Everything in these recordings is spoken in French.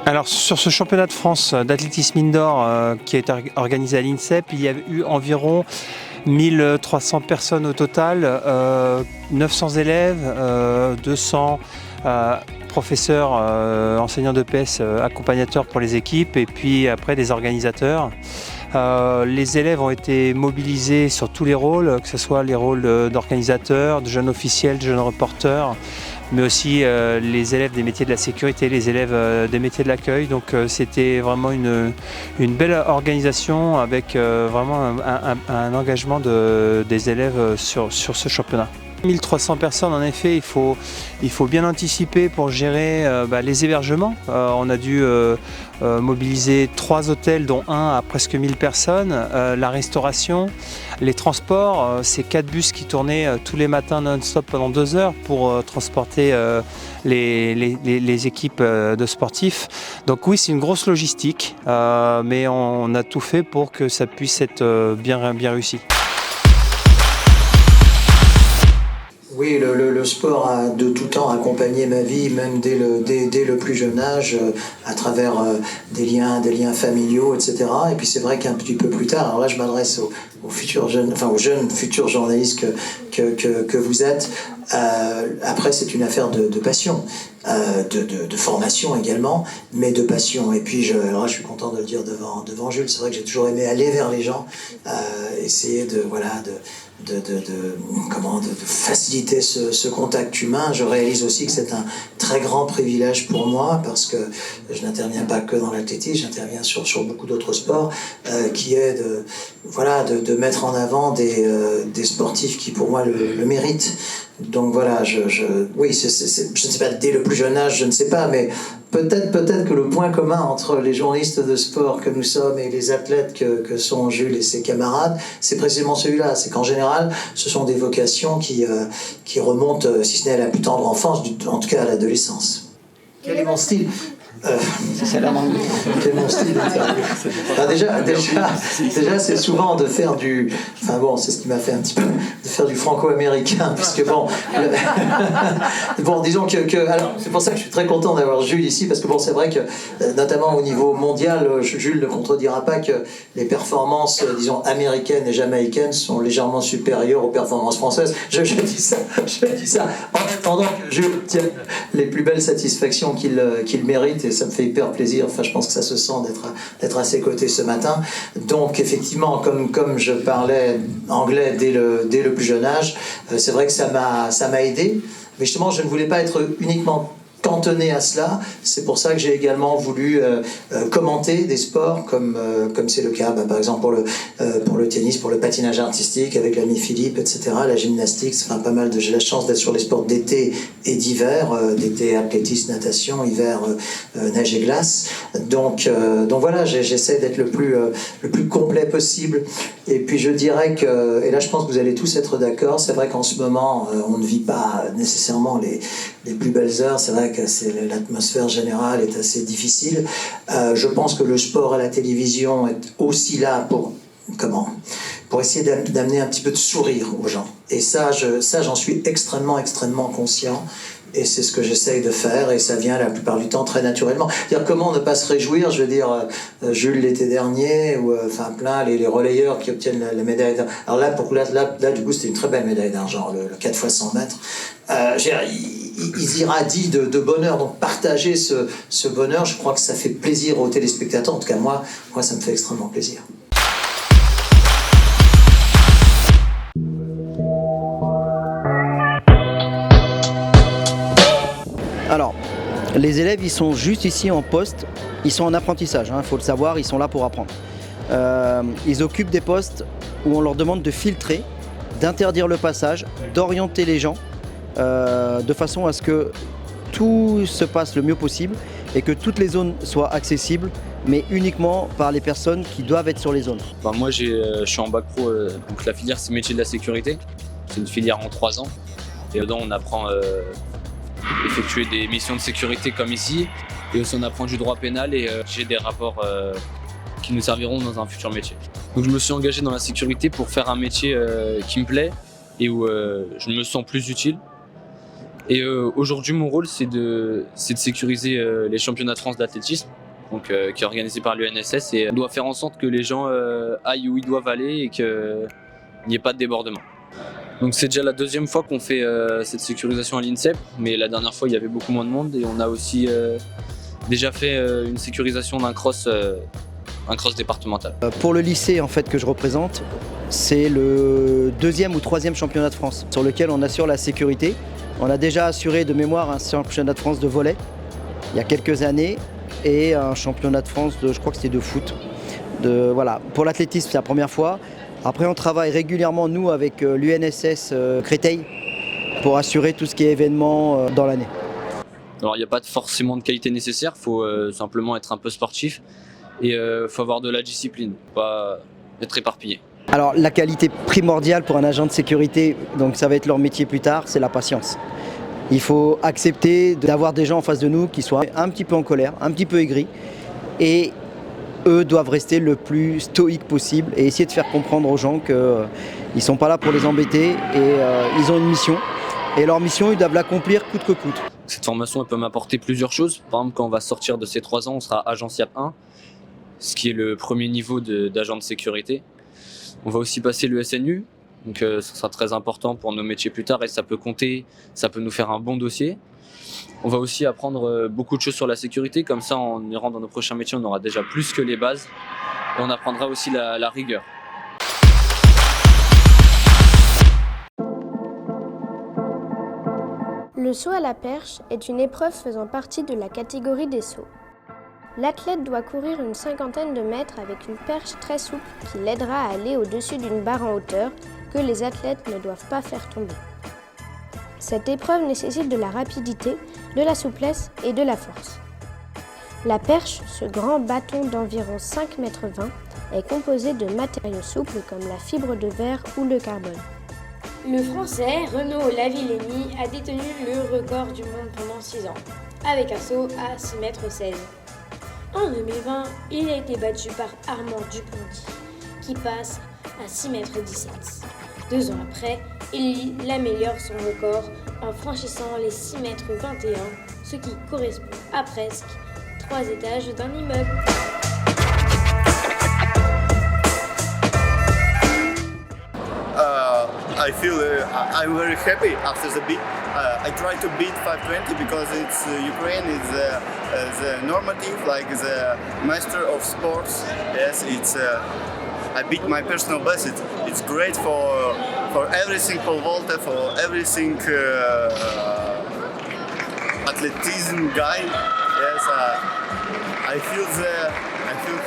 Alors sur ce championnat de France d'athlétisme indoor qui a été organisé à l'INSEP, il y a eu environ 1300 personnes au total, 900 élèves, 200 professeurs, enseignants d'EPS, accompagnateurs pour les équipes et puis après des organisateurs. Les élèves ont été mobilisés sur tous les rôles, que ce soit les rôles d'organisateurs, de jeunes officiels, de jeunes reporters, mais aussi les élèves des métiers de la sécurité, les élèves des métiers de l'accueil. Donc c'était vraiment une belle organisation avec vraiment un engagement des élèves sur ce championnat. 1300 personnes, en effet, il faut bien anticiper pour gérer les hébergements. On a dû mobiliser 3 hôtels, dont un à presque 1000 personnes, la restauration, les transports, c'est 4 bus qui tournaient tous les matins non-stop pendant 2 heures pour transporter les équipes de sportifs. Donc oui, c'est une grosse logistique, mais on a tout fait pour que ça puisse être bien réussi. Oui, le sport a de tout temps accompagné ma vie, même dès le plus jeune âge, à travers des liens familiaux, etc. Et puis c'est vrai qu'un petit peu plus tard, alors là je m'adresse aux jeunes futurs journalistes que vous êtes. Après c'est une affaire de passion, de formation également, mais de passion. Et puis alors là, je suis content de le dire devant Jules, c'est vrai que j'ai toujours aimé aller vers les gens, essayer de faciliter ce contact humain. Je réalise aussi que c'est un très grand privilège pour moi parce que je n'interviens pas que dans l'athlétisme, j'interviens sur beaucoup d'autres sports, qui est de mettre en avant des sportifs qui pour moi le méritent. Donc voilà, oui, je ne sais pas, dès le plus jeune âge, je ne sais pas, mais peut-être que le point commun entre les journalistes de sport que nous sommes et les athlètes que sont Jules et ses camarades, c'est précisément celui-là. C'est qu'en général, ce sont des vocations qui remontent, si ce n'est à la plus tendre enfance, en tout cas à l'adolescence. Quel est mon style ? C'est mon style d'interview. Déjà, c'est souvent de faire du... Enfin bon, c'est ce qui m'a fait un petit peu... De faire du franco-américain, puisque bon... Bon, disons que... Alors, c'est pour ça que je suis très content d'avoir Jules ici, parce que bon, c'est vrai que, notamment au niveau mondial, Jules ne contredira pas que les performances, disons, américaines et jamaïcaines sont légèrement supérieures aux performances françaises. Je dis ça en attendant que Jules obtienne les plus belles satisfactions qu'il mérite, et ça me fait hyper plaisir. Enfin, je pense que ça se sent d'être à ses côtés ce matin. Donc, effectivement, comme je parlais anglais dès le plus jeune âge, c'est vrai que ça m'a aidé. Mais justement, je ne voulais pas être uniquement cantonné à cela. C'est pour ça que j'ai également voulu commenter des sports comme c'est le cas par exemple pour le tennis, pour le patinage artistique avec l'ami Philippe, etc., la gymnastique, enfin pas mal j'ai la chance d'être sur les sports d'été et d'hiver, d'été athlétisme, natation, hiver neige et glace. Donc voilà, j'essaie d'être le plus complet possible. Et puis je dirais que, et là je pense que vous allez tous être d'accord, c'est vrai qu'en ce moment on ne vit pas nécessairement les plus belles heures. C'est vrai que l'atmosphère générale est assez difficile. Je pense que le sport à la télévision est aussi là pour essayer d'amener un petit peu de sourire aux gens. Et ça j'en suis extrêmement conscient. Et c'est ce que j'essaye de faire, et ça vient la plupart du temps très naturellement. C'est-à-dire, comment ne pas se réjouir, je veux dire, Jules l'été dernier, ou plein les relayeurs qui obtiennent la médaille d'argent. Alors là, du coup, c'était une très belle médaille d'argent, le 4x100 mètres. Ils irradient de bonheur, donc partager ce bonheur, je crois que ça fait plaisir aux téléspectateurs. En tout cas, moi ça me fait extrêmement plaisir. Alors, les élèves, ils sont juste ici en poste, ils sont en apprentissage, faut le savoir, ils sont là pour apprendre. Ils occupent des postes où on leur demande de filtrer, d'interdire le passage, d'orienter les gens, de façon à ce que tout se passe le mieux possible et que toutes les zones soient accessibles, mais uniquement par les personnes qui doivent être sur les zones. Moi, je suis en bac pro, donc la filière c'est métier de la sécurité. C'est une filière en 3 ans. Et dedans, on apprend effectuer des missions de sécurité comme ici, et aussi on apprend du droit pénal, et j'ai des rapports qui nous serviront dans un futur métier. Donc je me suis engagé dans la sécurité pour faire un métier qui me plaît et où je me sens plus utile. Et aujourd'hui, mon rôle, c'est de sécuriser les championnats de France d'athlétisme, donc, qui est organisé par l'UNSS, et on doit faire en sorte que les gens aillent où ils doivent aller et qu'il n'y ait pas de débordement. Donc c'est déjà la deuxième fois qu'on fait cette sécurisation à l'INSEP, mais la dernière fois il y avait beaucoup moins de monde, et on a aussi déjà fait une sécurisation d'un cross départemental. Pour le lycée en fait que je représente, c'est le 2e ou 3e championnat de France sur lequel on assure la sécurité. On a déjà assuré de mémoire un championnat de France de volley il y a quelques années et un championnat de France je crois que c'était de foot. Voilà. Pour l'athlétisme c'est la première fois. Après on travaille régulièrement nous avec l'UNSS Créteil pour assurer tout ce qui est événement dans l'année. Alors il n'y a pas forcément de qualité nécessaire, il faut simplement être un peu sportif et faut avoir de la discipline, pas être éparpillé. Alors la qualité primordiale pour un agent de sécurité, donc ça va être leur métier plus tard, c'est la patience. Il faut accepter d'avoir des gens en face de nous qui soient un petit peu en colère, un petit peu aigris, et eux doivent rester le plus stoïque possible et essayer de faire comprendre aux gens qu'ils ne sont pas là pour les embêter et ils ont une mission. Et leur mission, ils doivent l'accomplir coûte que coûte. Cette formation elle peut m'apporter plusieurs choses. Par exemple, quand on va sortir de ces 3 ans, on sera agent SIAP 1, ce qui est le premier niveau d'agent de sécurité. On va aussi passer le SNU, donc ça sera très important pour nos métiers plus tard et ça peut compter, ça peut nous faire un bon dossier. On va aussi apprendre beaucoup de choses sur la sécurité, comme ça en ira dans nos prochains métiers, on aura déjà plus que les bases et on apprendra aussi la rigueur. Le saut à la perche est une épreuve faisant partie de la catégorie des sauts. L'athlète doit courir une 50aine de mètres avec une perche très souple qui l'aidera à aller au-dessus d'une barre en hauteur que les athlètes ne doivent pas faire tomber. Cette épreuve nécessite de la rapidité, de la souplesse et de la force. La perche, ce grand bâton d'environ 5,20 m, est composé de matériaux souples comme la fibre de verre ou le carbone. Le Français Renaud Lavillenie a détenu le record du monde pendant 6 ans, avec un saut à 6,16 m. En 2020, il a été battu par Armand Duplanty, qui passe à 6,17 m. 2 ans après, il améliore son record en franchissant les 6,21 m, ce qui correspond à presque 3 étages d'un immeuble. I feel I'm very happy after the beat. I try to beat 520 because it's Ukraine is the normative, like the master of sports. Yes, it's I beat my personal best. It's great for everything for Volta, for everything athleticism guy. Yes, I feel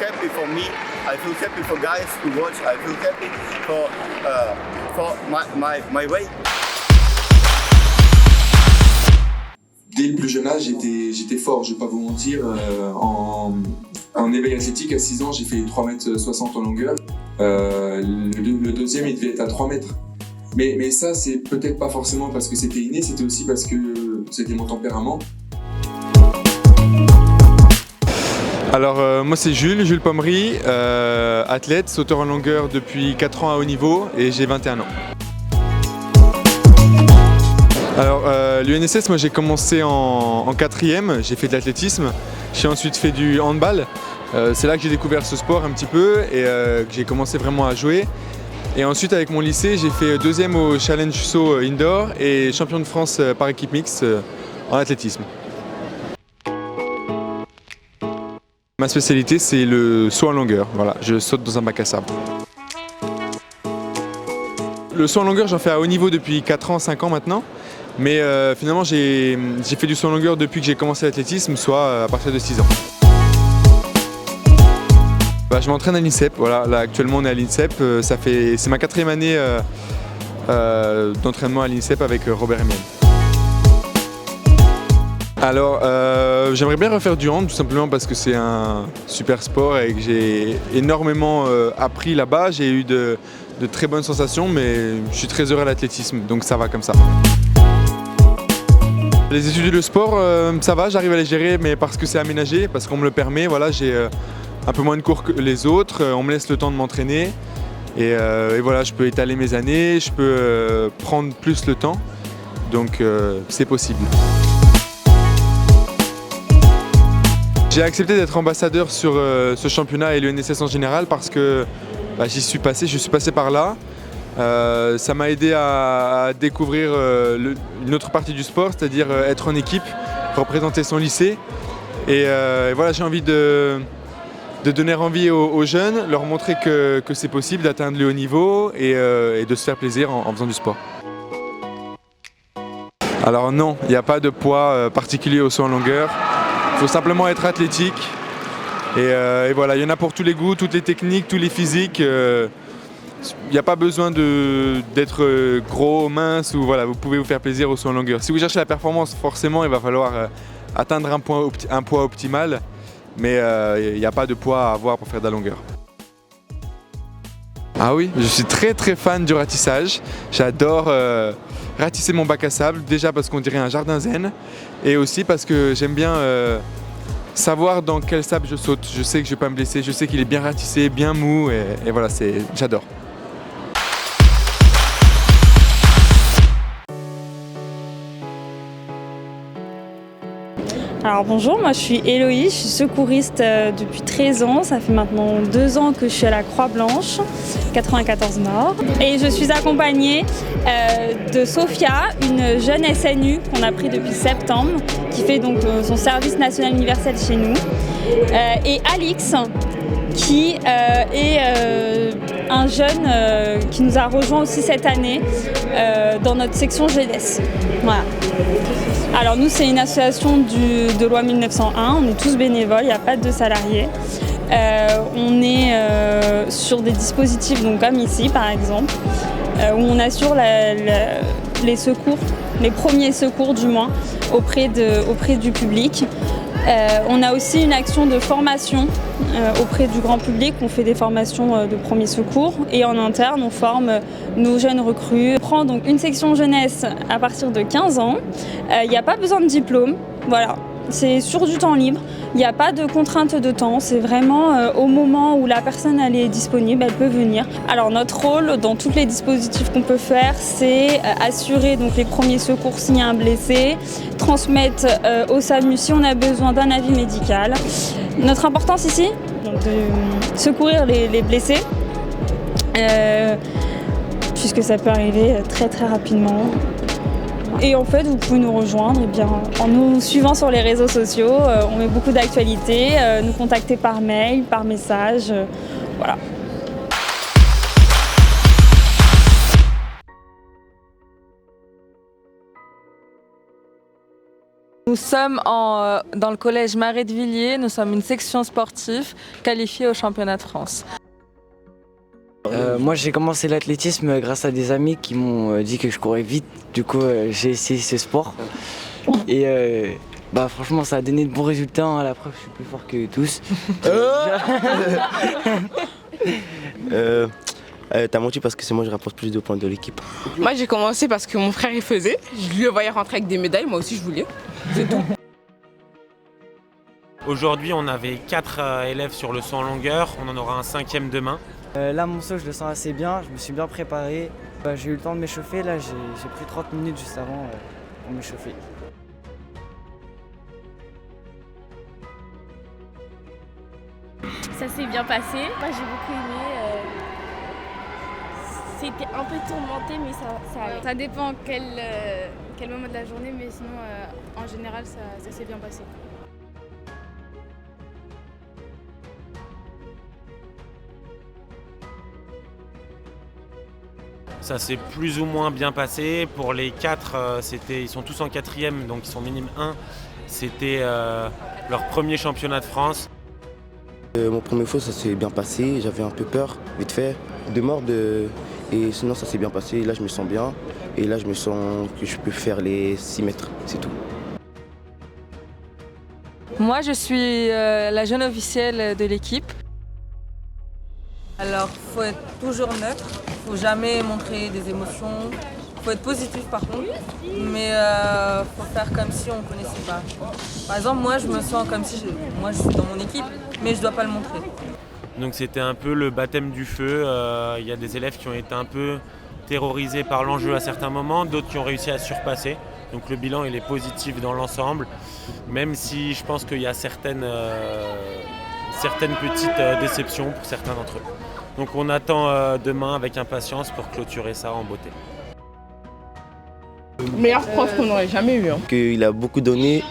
happy for me. I feel happy for guys who watch. I feel happy for my way. Dès le plus jeune âge, j'étais fort, je vais pas vous mentir. En éveil athlétique, à 6 ans, j'ai fait 3,60 m en longueur. Le deuxième, il devait être à 3 mètres. Mais ça, c'est peut-être pas forcément parce que c'était inné, c'était aussi parce que c'était mon tempérament. Alors moi c'est Jules Pommery, athlète, sauteur en longueur depuis 4 ans à haut niveau et j'ai 21 ans. Alors l'UNSS, moi j'ai commencé en 4e, j'ai fait de l'athlétisme, j'ai ensuite fait du handball. C'est là que j'ai découvert ce sport un petit peu et que j'ai commencé vraiment à jouer. Et ensuite avec mon lycée, j'ai fait 2e au Challenge Saut Indoor et champion de France par équipe mixte en athlétisme. Ma spécialité, c'est le saut en longueur. Voilà, je saute dans un bac à sable. Le saut en longueur, j'en fais à haut niveau depuis 4 ans, 5 ans maintenant. Mais finalement, j'ai fait du saut en longueur depuis que j'ai commencé l'athlétisme, soit à partir de 6 ans. Je m'entraîne à l'INSEP. Voilà, là, actuellement, on est à l'INSEP. C'est ma 4e année d'entraînement à l'INSEP avec Robert Emiel. Alors, j'aimerais bien refaire du hand, tout simplement parce que c'est un super sport et que j'ai énormément appris là-bas. J'ai eu de très bonnes sensations, mais je suis très heureux à l'athlétisme, donc ça va comme ça. Les études de sport, ça va, j'arrive à les gérer, mais parce que c'est aménagé, parce qu'on me le permet. Voilà, j'ai un peu moins de cours que les autres, on me laisse le temps de m'entraîner. Et voilà, je peux étaler mes années, je peux prendre plus le temps. donc c'est possible. J'ai accepté d'être ambassadeur sur ce championnat et l'UNSS en général parce que je suis passé par là. Ça m'a aidé à découvrir une autre partie du sport, c'est-à-dire être en équipe, représenter son lycée. Et voilà, j'ai envie de donner envie aux jeunes, leur montrer que c'est possible d'atteindre le haut niveau et de se faire plaisir en faisant du sport. Alors non, il n'y a pas de poids particulier au saut en longueur. Il faut simplement être athlétique. Et voilà, il y en a pour tous les goûts, toutes les techniques, tous les physiques. Il n'y a pas besoin d'être gros, mince, ou voilà, vous pouvez vous faire plaisir au saut en longueur. Si vous cherchez la performance, forcément, il va falloir atteindre un poids optimal, mais il n'y a pas de poids à avoir pour faire de la longueur. Ah oui, je suis très très fan du ratissage. J'adore ratisser mon bac à sable, déjà parce qu'on dirait un jardin zen, et aussi parce que j'aime bien savoir dans quel sable je saute. Je sais que je ne vais pas me blesser, je sais qu'il est bien ratissé, bien mou, et voilà, j'adore. Alors bonjour, moi je suis Héloïse, je suis secouriste depuis 13 ans. Ça fait maintenant 2 ans que je suis à la Croix-Blanche, 94 Nord. Et je suis accompagnée de Sophia, une jeune SNU qu'on a pris depuis septembre, qui fait donc son service national universel chez nous. Et Alix, qui est un jeune qui nous a rejoint aussi cette année dans notre section jeunesse. Voilà. Alors nous, c'est une association de loi 1901, on est tous bénévoles, il n'y a pas de salariés. On est sur des dispositifs donc, comme ici par exemple, où on assure les secours, les premiers secours du moins, auprès du public. On a aussi une action de formation auprès du grand public. On fait des formations de premiers secours et en interne, on forme nos jeunes recrues. On prend donc une section jeunesse à partir de 15 ans. Il n'y a pas besoin de diplôme. Voilà. C'est sur du temps libre, il n'y a pas de contrainte de temps, c'est vraiment au moment où la personne elle est disponible, elle peut venir. Alors notre rôle dans tous les dispositifs qu'on peut faire, c'est assurer donc, les premiers secours s'il y a un blessé, transmettre au SAMU si on a besoin d'un avis médical. Notre importance ici, donc, de secourir les blessés, puisque ça peut arriver très très rapidement. Et en fait, vous pouvez nous rejoindre en nous suivant sur les réseaux sociaux. On met beaucoup d'actualités, nous contacter par mail, par message. Voilà. Nous sommes dans le collège Marais de Villiers. Nous sommes une section sportive qualifiée au championnat de France. Moi j'ai commencé l'athlétisme grâce à des amis qui m'ont dit que je courais vite, du coup j'ai essayé ce sport et franchement ça a donné de bons résultats, à la preuve je suis plus fort que tous. T'as menti parce que c'est moi je rapporte plus de points de l'équipe. Moi j'ai commencé parce que mon frère il faisait, je le voyais rentrer avec des médailles, moi aussi je voulais, c'est tout. Aujourd'hui on avait 4 élèves sur le saut en longueur, on en aura un 5e demain. Là mon saut je le sens assez bien, je me suis bien préparé. J'ai eu le temps de m'échauffer, là j'ai pris 30 minutes juste avant pour m'échauffer. Ça s'est bien passé, moi j'ai beaucoup aimé. C'était un peu tourmenté mais ça allait. Ça dépend quel moment de la journée mais sinon en général ça s'est bien passé. Ça s'est plus ou moins bien passé. Pour les 4, ils sont tous en 4e, donc ils sont minimum 1. C'était leur premier championnat de France. Mon premier saut, ça s'est bien passé. J'avais un peu peur, vite fait, de mordre. Et sinon, ça s'est bien passé. Là, je me sens bien. Et là, je me sens que je peux faire les 6 mètres, c'est tout. Moi, je suis la jeune officielle de l'équipe. Alors, il faut être toujours neutre, il ne faut jamais montrer des émotions. Il faut être positif par contre, mais il faut faire comme si on ne connaissait pas. Par exemple, moi je me sens comme si je suis dans mon équipe, mais je ne dois pas le montrer. Donc c'était un peu le baptême du feu. Il y a des élèves qui ont été un peu terrorisés par l'enjeu à certains moments, d'autres qui ont réussi à surpasser. Donc le bilan il est positif dans l'ensemble, même si je pense qu'il y a certaines petites déceptions pour certains d'entre eux. Donc on attend demain avec impatience pour clôturer ça en beauté. Meilleur prof qu'on n'aurait jamais eu. Il a beaucoup donné.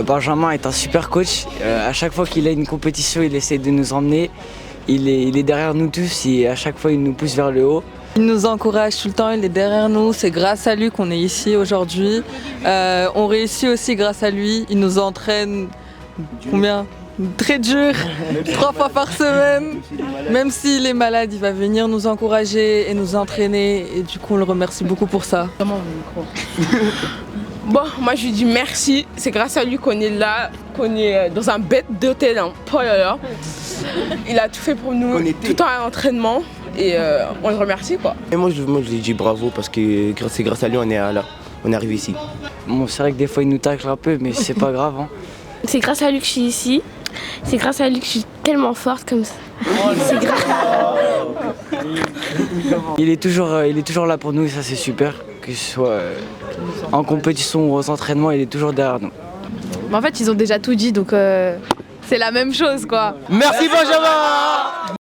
Benjamin est un super coach. À chaque fois qu'il a une compétition, il essaie de nous emmener. Il est derrière nous tous et à chaque fois il nous pousse vers le haut. Il nous encourage tout le temps, il est derrière nous, c'est grâce à lui qu'on est ici aujourd'hui. On réussit aussi grâce à lui, il nous entraîne combien ? Très dur, 3 fois par semaine. Même s'il est malade, il va venir nous encourager et nous entraîner et du coup on le remercie beaucoup pour ça. Bon, moi je lui dis merci, c'est grâce à lui qu'on est là, qu'on est dans un bête d'hôtel. Hein. Oh là là. Il a tout fait pour nous, tout le temps à l'entraînement et on le remercie quoi. Et moi je lui dis bravo parce que c'est grâce à lui on est là, on est arrivé ici. Bon, c'est vrai que des fois il nous tacle un peu, mais c'est pas grave. Hein. C'est grâce à lui que je suis ici. C'est grâce à lui que je suis tellement forte comme ça. C'est grâce. Il est toujours là pour nous et ça c'est super. Que ce soit en compétition ou aux entraînements, il est toujours derrière nous. Mais en fait, ils ont déjà tout dit, donc c'est la même chose, quoi. Merci Benjamin.